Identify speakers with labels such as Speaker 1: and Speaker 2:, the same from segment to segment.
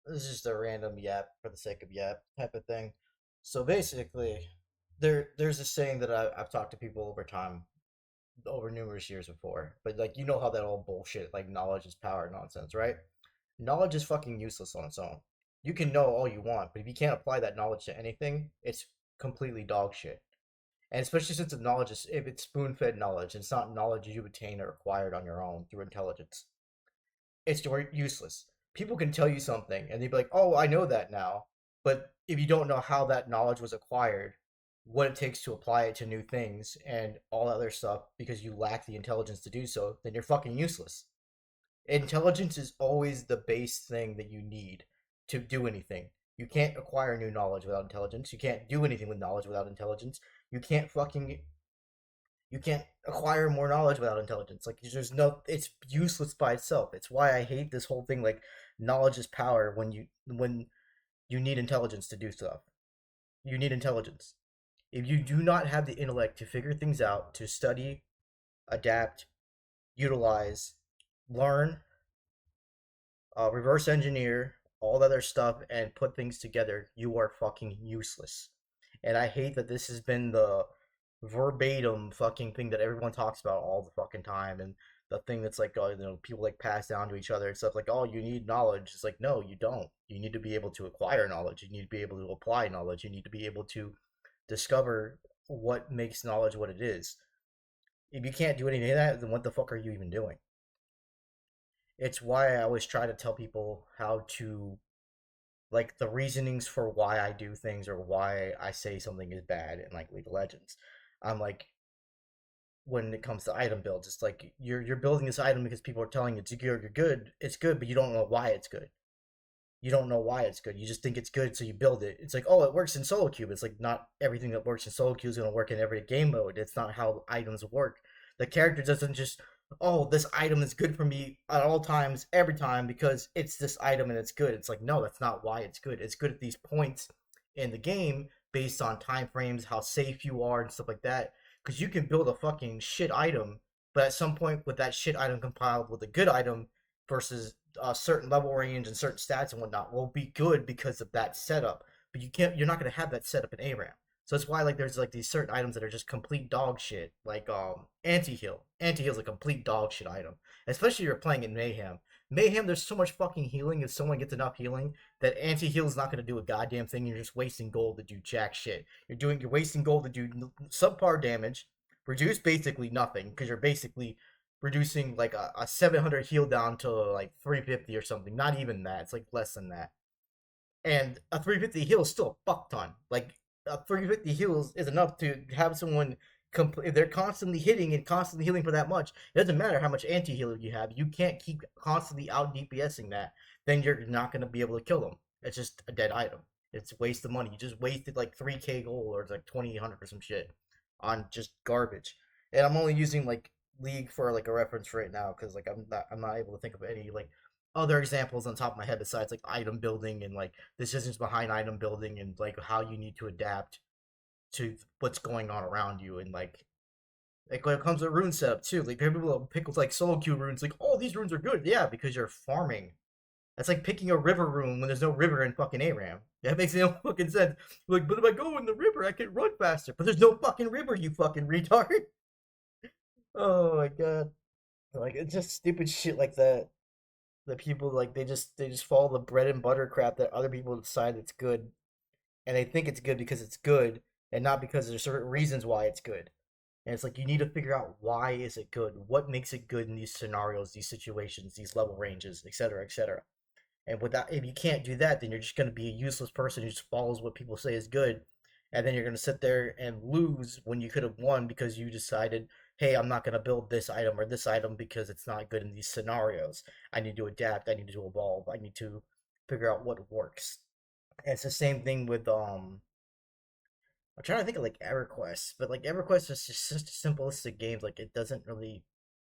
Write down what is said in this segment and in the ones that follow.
Speaker 1: this is just a random yap for the sake of yap type of thing. So basically, there's a saying that I've talked to people over time, over numerous years before, but like you know how that old bullshit like knowledge is power nonsense, right? Knowledge is fucking useless on its own. You can know all you want, but if you can't apply that knowledge to anything, it's completely dog shit. And especially since the knowledge is, if it's spoon fed knowledge, it's not knowledge you obtain or acquired on your own through intelligence. It's useless. People can tell you something and they'd be like, oh, I know that now. But if you don't know how that knowledge was acquired, what it takes to apply it to new things and all other stuff because you lack the intelligence to do so, then you're fucking useless. Intelligence is always the base thing that you need to do anything. You can't acquire new knowledge without intelligence. You can't do anything with knowledge without intelligence. You can't fucking you can't acquire more knowledge without intelligence. Like there's no, it's useless by itself. It's why I hate this whole thing. Like knowledge is power when you need intelligence to do stuff. You need intelligence. If you do not have the intellect to figure things out, to study, adapt, utilize, learn, reverse engineer, all that other stuff, and put things together, you are fucking useless. And I hate that this has been the verbatim fucking thing that everyone talks about all the fucking time, and the thing that's like, people like pass down to each other and stuff like, oh, you need knowledge. It's like, no, you don't. You need to be able to acquire knowledge. You need to be able to apply knowledge. You need to be able to discover what makes knowledge what it is. If you can't do anything of that, then what the fuck are you even doing? It's why I always try to tell people how to, like, the reasonings for why I do things or why I say something is bad in like League of Legends. I'm like, when it comes to item builds, it's like you're building this item because people are telling you it's good, you're good, it's good, but you don't know why it's good. You don't know why it's good. You just think it's good, so you build it. It's like, oh, it works in solo queue. It's like not everything that works in solo queue is gonna work in every game mode. It's not how items work. The character doesn't just, oh, this item is good for me at all times, every time because it's this item and it's good. It's like, no, that's not why it's good. It's good at these points in the game based on time frames, how safe you are, and stuff like that. Because you can build a fucking shit item, but at some point with that shit item compiled with a good item versus a certain level range and certain stats and whatnot will be good because of that setup. But you're not going to have that setup in ARAM. So that's why like there's like these certain items that are just complete dog shit, like anti-heal. Anti-heal is a complete dog shit item, especially if you're playing in Mayhem. Mayhem, there's so much fucking healing. If someone gets enough healing, that anti-heal is not going to do a goddamn thing. You're just wasting gold to do jack shit. You're wasting gold to do subpar damage, reduce basically nothing because you're basically reducing like a 700 heal down to like 350 or something. Not even that. It's like less than that. And a 350 heal is still a fuck ton. Like a 350 heals is enough to have someone if they're constantly hitting and constantly healing for that much. It doesn't matter how much anti heal you have. You can't keep constantly out DPSing that. Then you're not going to be able to kill them. It's just a dead item. It's a waste of money. You just wasted like 3K gold or like 2,800 or some shit on just garbage. And I'm only using like League for like a reference right now because like I'm not able to think of any like other examples on top of my head besides like item building and like decisions behind item building and like how you need to adapt to what's going on around you and like when it comes to rune setup too, like people will pick with like solo queue runes, like, oh, these runes are good, yeah, because you're farming. That's like picking a river rune when there's no river in fucking ARAM. That makes no fucking sense. Like, but if I go in the river, I can run faster. But there's no fucking river, you fucking retard. Oh my god. Like it's just stupid shit like that. That people like they just follow the bread and butter crap that other people decide it's good, and they think it's good because it's good, and not because there's certain reasons why it's good. And it's like you need to figure out why is it good, what makes it good in these scenarios, these situations, these level ranges, etc., etc. And without, if you can't do that, then you're just going to be a useless person who just follows what people say is good, and then you're going to sit there and lose when you could have won because you decided, hey, I'm not going to build this item or this item because it's not good in these scenarios. I need to adapt. I need to evolve. I need to figure out what works. And it's the same thing with I'm trying to think of like EverQuest, but like EverQuest is just such a simplistic game. Like it doesn't really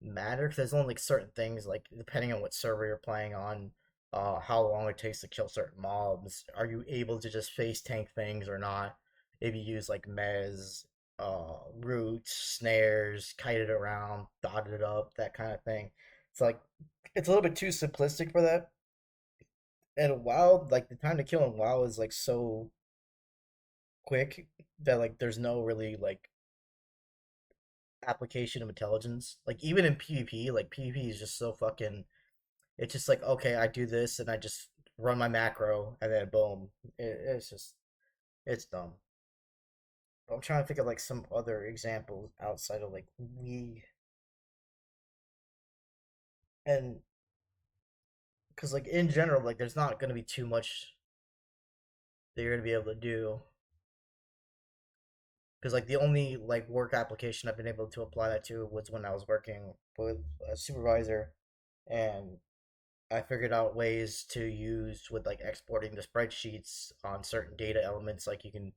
Speaker 1: matter because there's only like certain things, like depending on what server you're playing on, how long it takes to kill certain mobs. Are you able to just face tank things or not? If you use like mez, roots, snares, kite it around, dot it up, that kind of thing. It's like it's a little bit too simplistic for that. And WoW, like the time to kill in WoW is like so quick that like there's no really like application of intelligence. Like even in PvP, like PvP is just so fucking. It's just like okay, I do this and I just run my macro and then boom. It's just it's dumb. But I'm trying to think of like some other examples outside of like we and because like in general, like there's not gonna be too much that you're gonna be able to do. Because like the only like work application I've been able to apply that to was when I was working with a supervisor, and I figured out ways to use with like exporting the spreadsheets on certain data elements. Like you can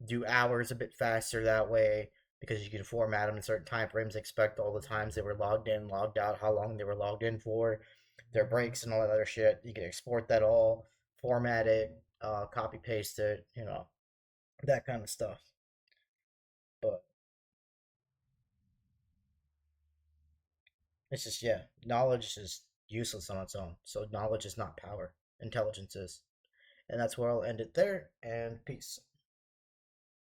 Speaker 1: do hours a bit faster that way because you can format them in certain time frames, expect all the times they were logged in, logged out, how long they were logged in for, their breaks and all that other shit. You can export that all, format it, copy paste it, that kind of stuff. But it's just yeah, knowledge is useless on its own. So knowledge is not power. Intelligence is. And that's where I'll end it there. And peace.